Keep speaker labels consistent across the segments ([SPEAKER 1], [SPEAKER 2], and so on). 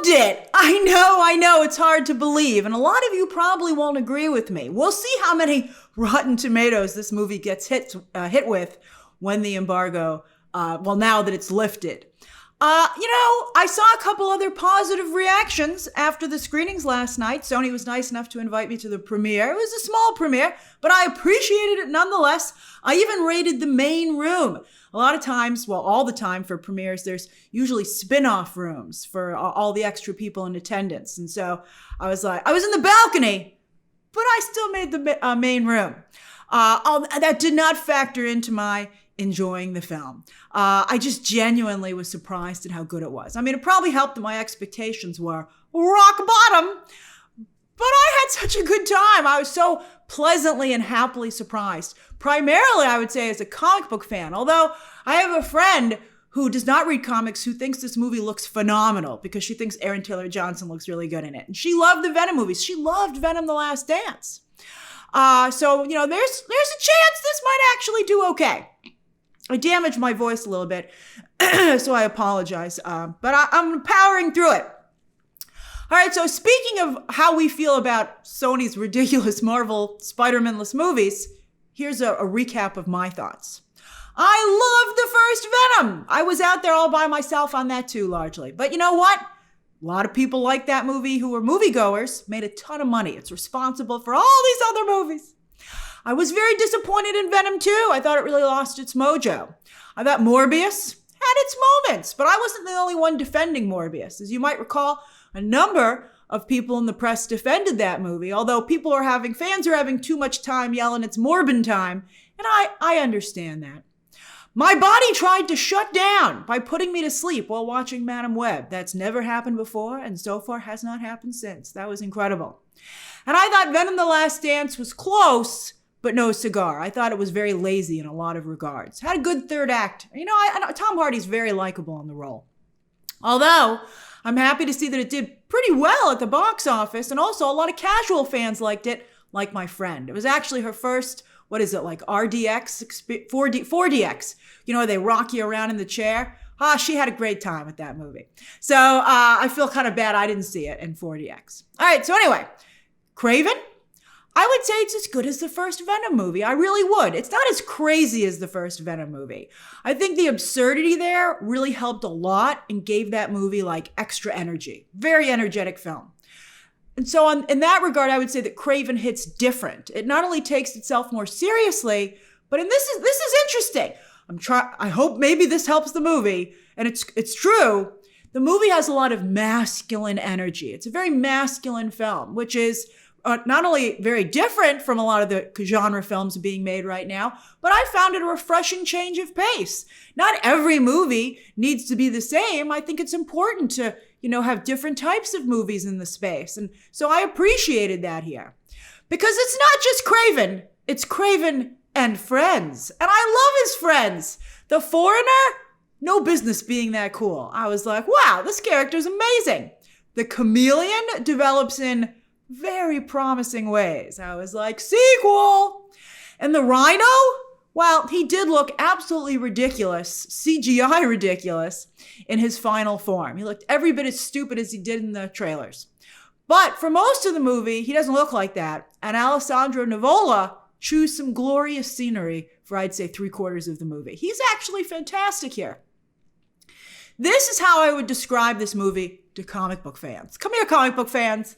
[SPEAKER 1] it. I know, it's hard to believe. And a lot of you probably won't agree with me. We'll see how many Rotten Tomatoes this movie gets hit with when the embargo, now that it's lifted. I saw a couple other positive reactions after the screenings last night. Sony was nice enough to invite me to the premiere. It was a small premiere, but I appreciated it nonetheless. I even rated the main room. A lot of times, all the time for premieres, there's usually spin-off rooms for all the extra people in attendance. And so I was in the balcony, but I still made the main room. That did not factor into my enjoying the film. I just genuinely was surprised at how good it was. I mean, it probably helped that my expectations were rock bottom, but I had such a good time. I was so pleasantly and happily surprised. Primarily, I would say, as a comic book fan, although I have a friend who does not read comics who thinks this movie looks phenomenal because she thinks Aaron Taylor Johnson looks really good in it. And she loved the Venom movies. She loved Venom: The Last Dance. So, there's a chance this might actually do okay. I damaged my voice a little bit, so I apologize. But I'm powering through it. All right, so speaking of how we feel about Sony's ridiculous Marvel Spider-Man-less movies, here's a recap of my thoughts. I loved the first Venom. I was out there all by myself on that too, largely. But you know what? A lot of people like that movie who were moviegoers, made a ton of money. It's responsible for all these other movies. I was very disappointed in Venom 2. I thought it really lost its mojo. I thought Morbius had its moments, but I wasn't the only one defending Morbius. As you might recall, a number of people in the press defended that movie, although fans are having too much time yelling it's Morbin time, and I understand that. My body tried to shut down by putting me to sleep while watching Madam Web. That's never happened before, and so far has not happened since. That was incredible. And I thought Venom: The Last Dance was close, but no cigar. I thought it was very lazy in a lot of regards. Had a good third act. Tom Hardy's very likable in the role. Although, I'm happy to see that it did pretty well at the box office, and also a lot of casual fans liked it, like my friend. It was actually her first, RDX, 4DX. They rock you around in the chair. She had a great time with that movie. So I feel kind of bad I didn't see it in 4DX. All right, so anyway, Kraven? I would say it's as good as the first Venom movie. I really would. It's not as crazy as the first Venom movie. I think the absurdity there really helped a lot and gave that movie extra energy. Very energetic film. And so in that regard, I would say that Kraven hits different. It not only takes itself more seriously, but this is interesting. I hope maybe this helps the movie, and it's true. The movie has a lot of masculine energy. It's a very masculine film, which is not only very different from a lot of the genre films being made right now, but I found it a refreshing change of pace. Not every movie needs to be the same. I think it's important to, have different types of movies in the space. And so I appreciated that here. Because it's not just Kraven, it's Kraven and friends. And I love his friends. The Foreigner, no business being that cool. I was like, wow, this character's amazing. The Chameleon develops in very promising ways. I was like, sequel! And the Rhino? Well, he did look absolutely ridiculous, CGI ridiculous, in his final form. He looked every bit as stupid as he did in the trailers. But for most of the movie, he doesn't look like that. And Alessandro Nivola chews some glorious scenery for, I'd say, 3/4 of the movie. He's actually fantastic here. This is how I would describe this movie to comic book fans. Come here, comic book fans.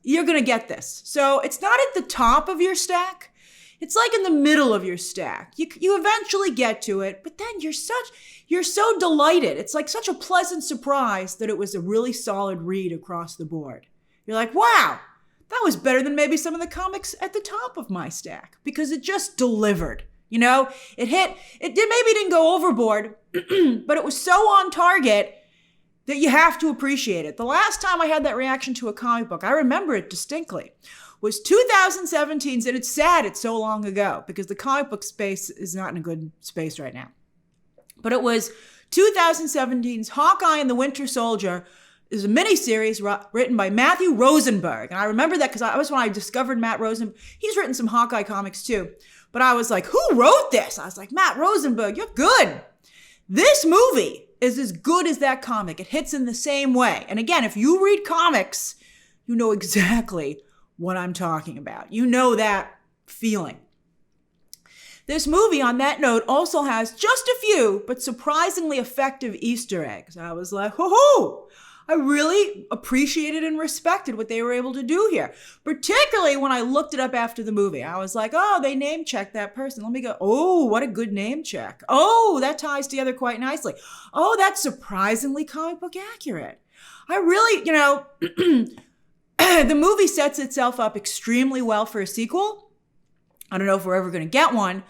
[SPEAKER 1] You're going to get this. So it's not at the top of your stack. It's in the middle of your stack. You eventually get to it, but then you're so delighted. It's such a pleasant surprise that it was a really solid read across the board. You're like, wow, that was better than maybe some of the comics at the top of my stack because it just delivered. It didn't go overboard, but it was so on target that you have to appreciate it. The last time I had that reaction to a comic book, I remember it distinctly, was 2017's, and it's sad it's so long ago because the comic book space is not in a good space right now. But it was 2017's Hawkeye and the Winter Soldier. Is a miniseries written by Matthew Rosenberg. And I remember that because that was when I discovered Matt Rosenberg. He's written some Hawkeye comics too. But I was like, who wrote this? I was like, Matt Rosenberg, you're good. This movie is as good as that comic. It hits in the same way. And again, if you read comics, you know exactly what I'm talking about. You know that feeling. This movie, on that note, also has just a few, but surprisingly effective Easter eggs. I was like, hoo-hoo! I really appreciated and respected what they were able to do here. Particularly when I looked it up after the movie. I was like, oh, they name checked that person. Let me go, oh, what a good name check. Oh, that ties together quite nicely. Oh, that's surprisingly comic book accurate. I really, the movie sets itself up extremely well for a sequel. I don't know if we're ever going to get one,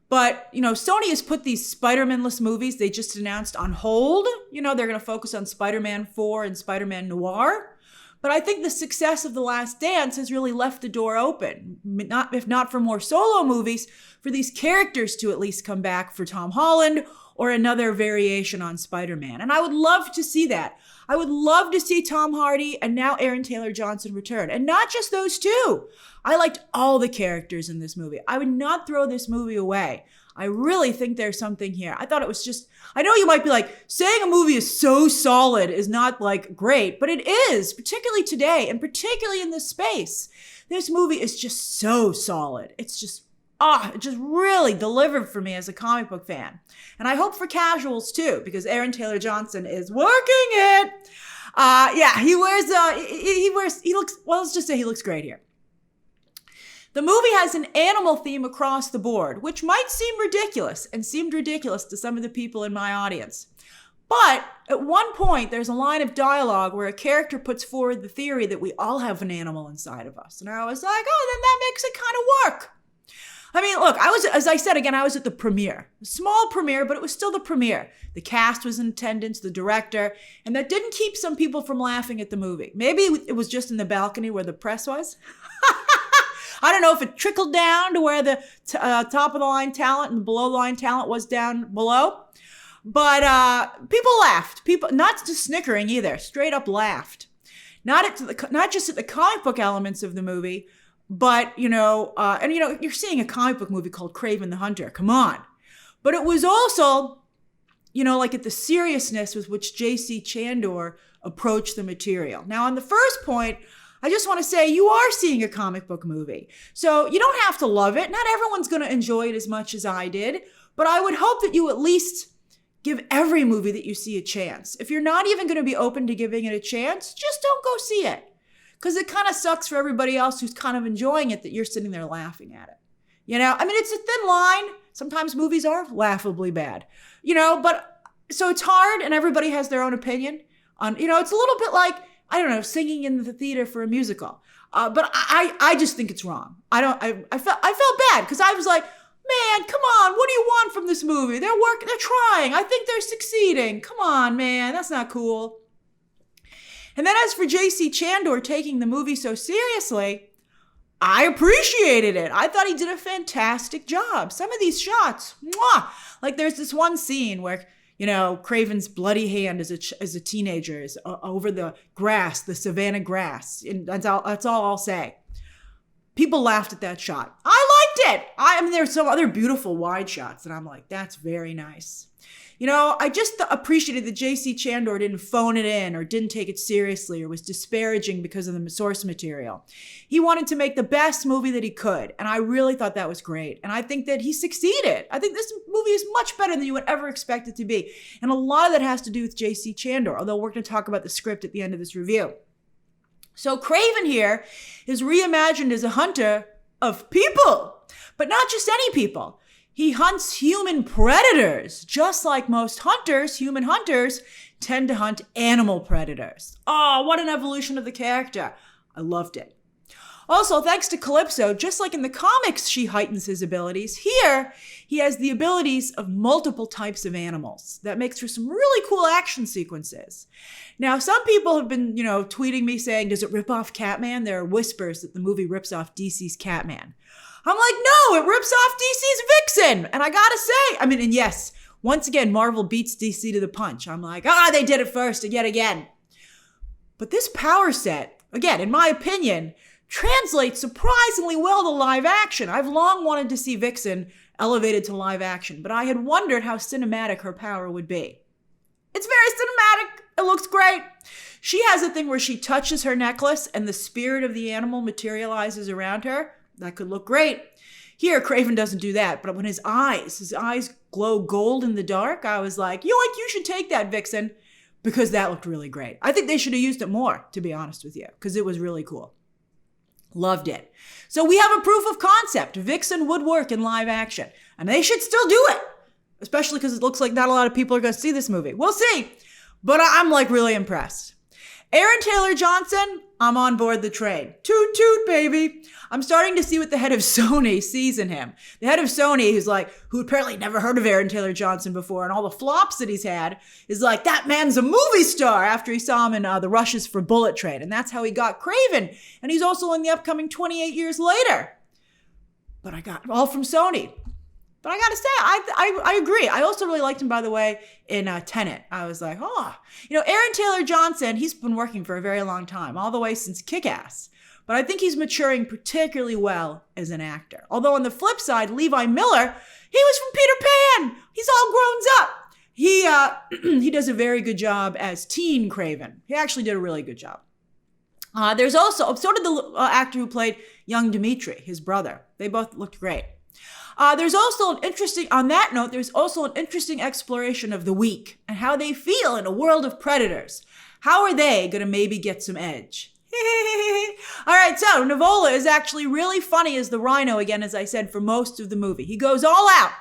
[SPEAKER 1] but, Sony has put these Spider-Man-less movies they just announced on hold. They're going to focus on Spider-Man 4 and Spider-Man Noir. But I think the success of The Last Dance has really left the door open, if not for more solo movies, for these characters to at least come back for Tom Holland or another variation on Spider-Man. And I would love to see that. I would love to see Tom Hardy and now Aaron Taylor Johnson return. And not just those two. I liked all the characters in this movie. I would not throw this movie away. I really think there's something here. I thought it was just, I know you might be like, saying a movie is so solid is not like great, but it is, particularly today and particularly in this space. This movie is just so solid. It's just, it just really delivered for me as a comic book fan. And I hope for casuals too, because Aaron Taylor Johnson is working it. He looks, well, let's just say he looks great here. The movie has an animal theme across the board, which might seem ridiculous and seemed ridiculous to some of the people in my audience. But at one point, there's a line of dialogue where a character puts forward the theory that we all have an animal inside of us. And I was like, oh, then that makes it kind of work. I mean, look, as I said again, I was at the premiere. A small premiere, but it was still the premiere. The cast was in attendance, the director, and that didn't keep some people from laughing at the movie. Maybe it was just in the balcony where the press was. I don't know if it trickled down to where the top of the line talent and the below the line talent was down below. But people laughed. People, not just snickering either, straight up laughed. Not just at the comic book elements of the movie, but, you're seeing a comic book movie called Kraven the Hunter. Come on. But it was also, like at the seriousness with which J.C. Chandor approached the material. Now, on the first point, I just want to say you are seeing a comic book movie. So you don't have to love it. Not everyone's going to enjoy it as much as I did. But I would hope that you at least give every movie that you see a chance. If you're not even going to be open to giving it a chance, just don't go see it. Because it kind of sucks for everybody else who's kind of enjoying it that you're sitting there laughing at it. It's a thin line. Sometimes movies are laughably bad. But so it's hard and everybody has their own opinion on, it's a little bit like, I don't know, singing in the theater for a musical. But I just think it's wrong. I felt bad because I was like, man, come on, what do you want from this movie? They're trying. I think they're succeeding. Come on, man, that's not cool. And then as for J.C. Chandor taking the movie so seriously, I appreciated it. I thought he did a fantastic job. Some of these shots, mwah! Like there's this one scene where, Kraven's bloody hand as a teenager is over the grass, the savanna grass. And that's all I'll say. People laughed at that shot. I liked it. I mean, there's some other beautiful wide shots, and I'm like, that's very nice. I just appreciated that J.C. Chandor didn't phone it in or didn't take it seriously or was disparaging because of the source material. He wanted to make the best movie that he could, and I really thought that was great. And I think that he succeeded. I think this movie is much better than you would ever expect it to be. And a lot of that has to do with J.C. Chandor, although we're going to talk about the script at the end of this review. So Kraven here is reimagined as a hunter of people, but not just any people. He hunts human predators. Just like most hunters, human hunters tend to hunt animal predators. Oh, what an evolution of the character. I loved it. Also, thanks to Calypso, just like in the comics she heightens his abilities, here he has the abilities of multiple types of animals. That makes for some really cool action sequences. Now, some people have been, tweeting me saying, does it rip off Catman? There are whispers that the movie rips off DC's Catman. I'm like, no, it rips off DC's Vixen. And I gotta say, and yes, once again, Marvel beats DC to the punch. I'm like, they did it first and yet again. But this power set, again, in my opinion, translates surprisingly well to live action. I've long wanted to see Vixen elevated to live action, but I had wondered how cinematic her power would be. It's very cinematic. It looks great. She has a thing where she touches her necklace and the spirit of the animal materializes around her. That could look great. Here, Kraven doesn't do that, but when his eyes glow gold in the dark, I was like, you should take that, Vixen, because that looked really great. I think they should have used it more, to be honest with you, because it was really cool. Loved it. So we have a proof of concept. Vixen would work in live action, and they should still do it, especially because it looks like not a lot of people are going to see this movie. We'll see, but I'm like really impressed. Aaron Taylor Johnson, I'm on board the train. Toot toot, baby. I'm starting to see what the head of Sony sees in him. The head of Sony, who apparently never heard of Aaron Taylor Johnson before, and all the flops that he's had, is like, that man's a movie star, after he saw him in the rushes for Bullet Train. And that's how he got Kraven. And he's also in the upcoming 28 Years Later. But I got all from Sony. But I gotta say, I agree. I also really liked him, by the way, in Tenet. I was like, Aaron Taylor Johnson, he's been working for a very long time, all the way since Kick-Ass. But I think he's maturing particularly well as an actor. Although on the flip side, Levi Miller, he was from Peter Pan. He's all grown up. He does a very good job as teen Kraven. He actually did a really good job. So did the actor who played young Dimitri, his brother. They both looked great. There's also an interesting exploration of the weak and how they feel in a world of predators. How are they going to maybe get some edge? All right, so Nivola is actually really funny as the Rhino again, as I said, for most of the movie. He goes all out.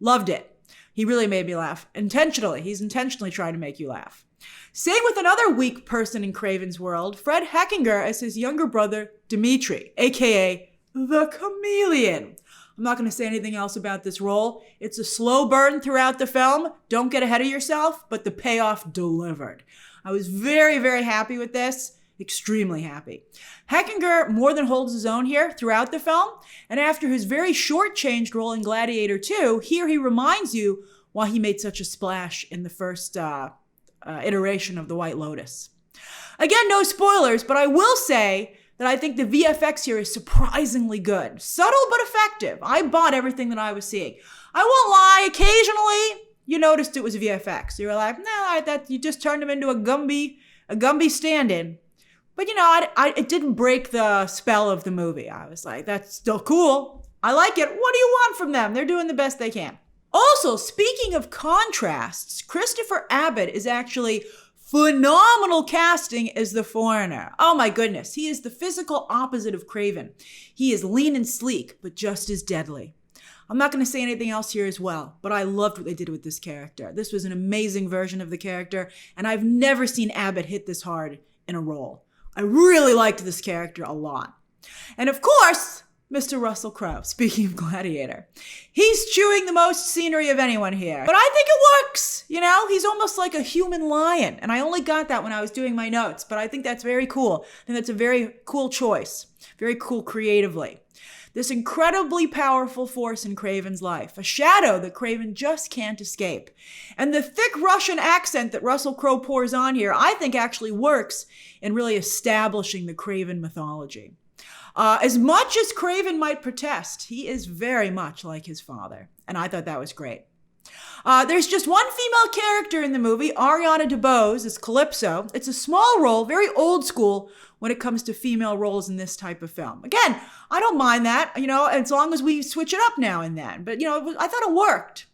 [SPEAKER 1] Loved it. He really made me laugh. Intentionally. He's intentionally trying to make you laugh. Same with another weak person in Kraven's world, Fred Heckinger as his younger brother, Dimitri, a.k.a. the Chameleon. I'm not going to say anything else about this role. It's a slow burn throughout the film. Don't get ahead of yourself, but the payoff delivered. I was very, very happy with this. Extremely happy. Heckinger more than holds his own here throughout the film, and after his very short-changed role in Gladiator 2, here he reminds you why he made such a splash in the first iteration of The White Lotus. Again, no spoilers, but I will say that I think the VFX here is surprisingly good. Subtle but effective. I bought everything that I was seeing. I won't lie, occasionally you noticed it was VFX. You were like, no, you just turned him into a Gumby stand-in. But it didn't break the spell of the movie. I was like, that's still cool. I like it. What do you want from them? They're doing the best they can. Also, speaking of contrasts, Christopher Abbott is actually phenomenal casting as the Foreigner. Oh my goodness. He is the physical opposite of Kraven. He is lean and sleek, but just as deadly. I'm not going to say anything else here as well, but I loved what they did with this character. This was an amazing version of the character, and I've never seen Abbott hit this hard in a role. I really liked this character a lot. And of course, Mr. Russell Crowe, speaking of Gladiator. He's chewing the most scenery of anyone here. But I think it works, He's almost like a human lion. And I only got that when I was doing my notes, but I think that's very cool. I think that's a very cool choice. Very cool creatively. This incredibly powerful force in Kraven's life, a shadow that Kraven just can't escape. And the thick Russian accent that Russell Crowe pours on here, I think actually works in really establishing the Kraven mythology. As much as Kraven might protest, he is very much like his father. And I thought that was great. There's just one female character in the movie, Ariana DeBose as Calypso. It's a small role, very old school when it comes to female roles in this type of film. Again, I don't mind that, as long as we switch it up now and then. But, I thought it worked.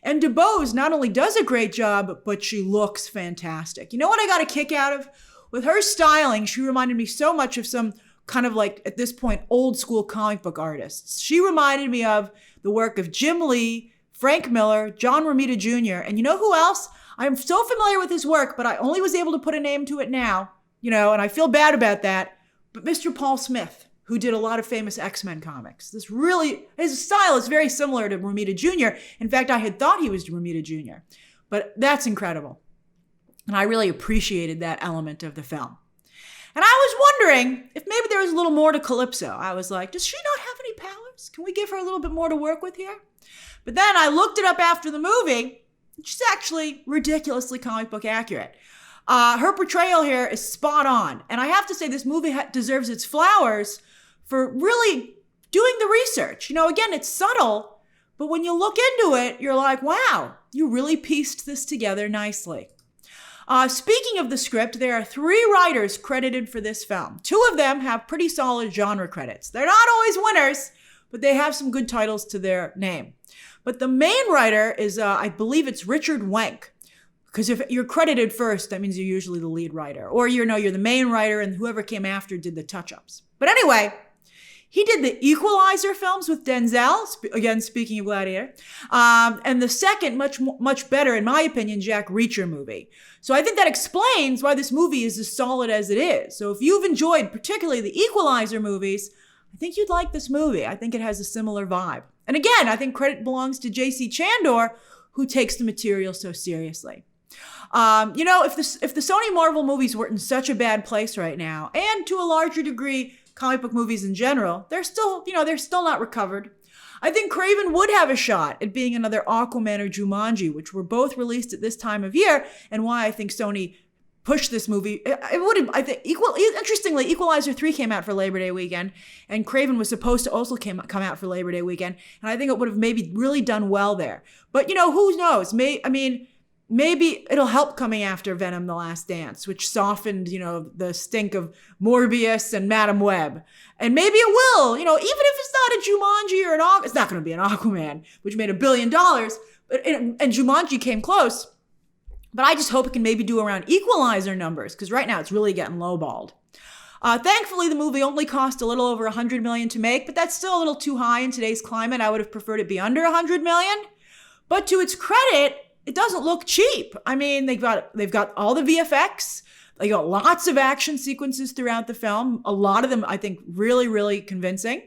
[SPEAKER 1] And DeBose not only does a great job, but she looks fantastic. You know what I got a kick out of? With her styling, she reminded me so much of some kind of like, at this point, old school comic book artists. She reminded me of the work of Jim Lee, Frank Miller, John Romita Jr., and you know who else? I'm so familiar with his work, but I only was able to put a name to it now, and I feel bad about that, but Mr. Paul Smith, who did a lot of famous X-Men comics. His style is very similar to Romita Jr. In fact, I had thought he was Romita Jr., but that's incredible. And I really appreciated that element of the film. And I was wondering if maybe there was a little more to Calypso. I was like, does she not have any powers? Can we give her a little bit more to work with here? But then I looked it up after the movie. She's actually ridiculously comic book accurate. Her portrayal here is spot on. And I have to say this movie deserves its flowers for really doing the research. Again, it's subtle, but when you look into it, you're like, wow, you really pieced this together nicely. Speaking of the script, there are 3 writers credited for this film. 2 of them have pretty solid genre credits. They're not always winners, but they have some good titles to their name. But the main writer is, I believe it's Richard Wenk. Because if you're credited first, that means you're usually the lead writer. Or you're the main writer and whoever came after did the touch-ups. But anyway, he did the Equalizer films with Denzel, again, speaking of Gladiator, and the second, much better, in my opinion, Jack Reacher movie. So I think that explains why this movie is as solid as it is. So if you've enjoyed particularly the Equalizer movies, I think you'd like this movie. I think it has a similar vibe. And again, I think credit belongs to J.C. Chandor, who takes the material so seriously. If the Sony Marvel movies were in such a bad place right now, and to a larger degree, comic book movies in general, they're still not recovered. I think Kraven would have a shot at being another Aquaman or Jumanji, which were both released at this time of year, and why I think Sony pushed this movie. It would have, I think, interestingly, Equalizer 3 came out for Labor Day weekend, and Kraven was supposed to also come out for Labor Day weekend, and I think it would have maybe really done well there. But, who knows? Maybe it'll help coming after Venom: The Last Dance, which softened, the stink of Morbius and Madam Web. And maybe it will, even if it's not a Jumanji or it's not going to be an Aquaman, which made $1 billion, and Jumanji came close. But I just hope it can maybe do around Equalizer numbers, because right now it's really getting lowballed. Thankfully, the movie only cost a little over $100 million to make, but that's still a little too high in today's climate. I would have preferred it be under $100 million. But to its credit, it doesn't look cheap. I mean, they've got all the VFX. They got lots of action sequences throughout the film. A lot of them, I think, really, really convincing.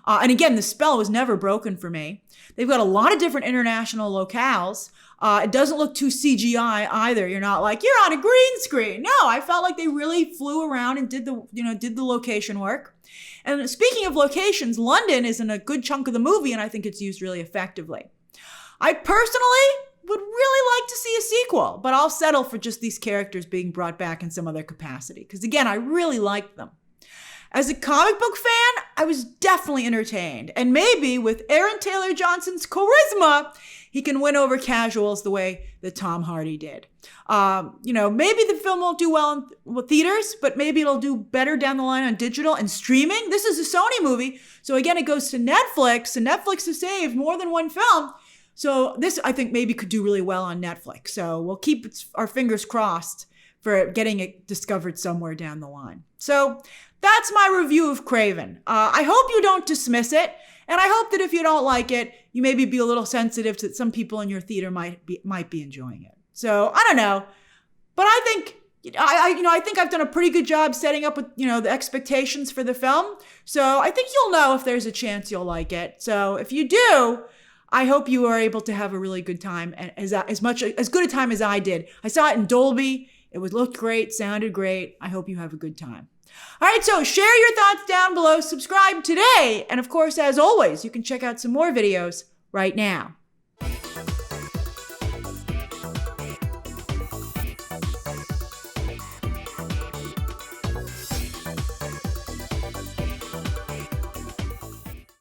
[SPEAKER 1] And again, the spell was never broken for me. They've got a lot of different international locales. It doesn't look too CGI either. You're not like, you're on a green screen. No, I felt like they really flew around and did the location work. And speaking of locations, London is in a good chunk of the movie, and I think it's used really effectively. I personally would really like to see a sequel, but I'll settle for just these characters being brought back in some other capacity. Because again, I really liked them. As a comic book fan, I was definitely entertained. And maybe with Aaron Taylor Johnson's charisma, he can win over casuals the way that Tom Hardy did. Maybe the film won't do well in theaters, but maybe it'll do better down the line on digital and streaming. This is a Sony movie. So again, it goes to Netflix, and Netflix has saved more than one film. So this, I think, maybe could do really well on Netflix. So we'll keep our fingers crossed for getting it discovered somewhere down the line. So that's my review of Kraven. I hope you don't dismiss it. And I hope that if you don't like it, you maybe be a little sensitive to some people in your theater might be enjoying it. So I don't know. But I think I think I've done a pretty good job setting up with, the expectations for the film. So I think you'll know if there's a chance you'll like it. So if you do, I hope you are able to have a really good time, as good a time as I did. I saw it in Dolby. It looked great, sounded great. I hope you have a good time. All right, so share your thoughts down below, subscribe today, and of course, as always, you can check out some more videos right now.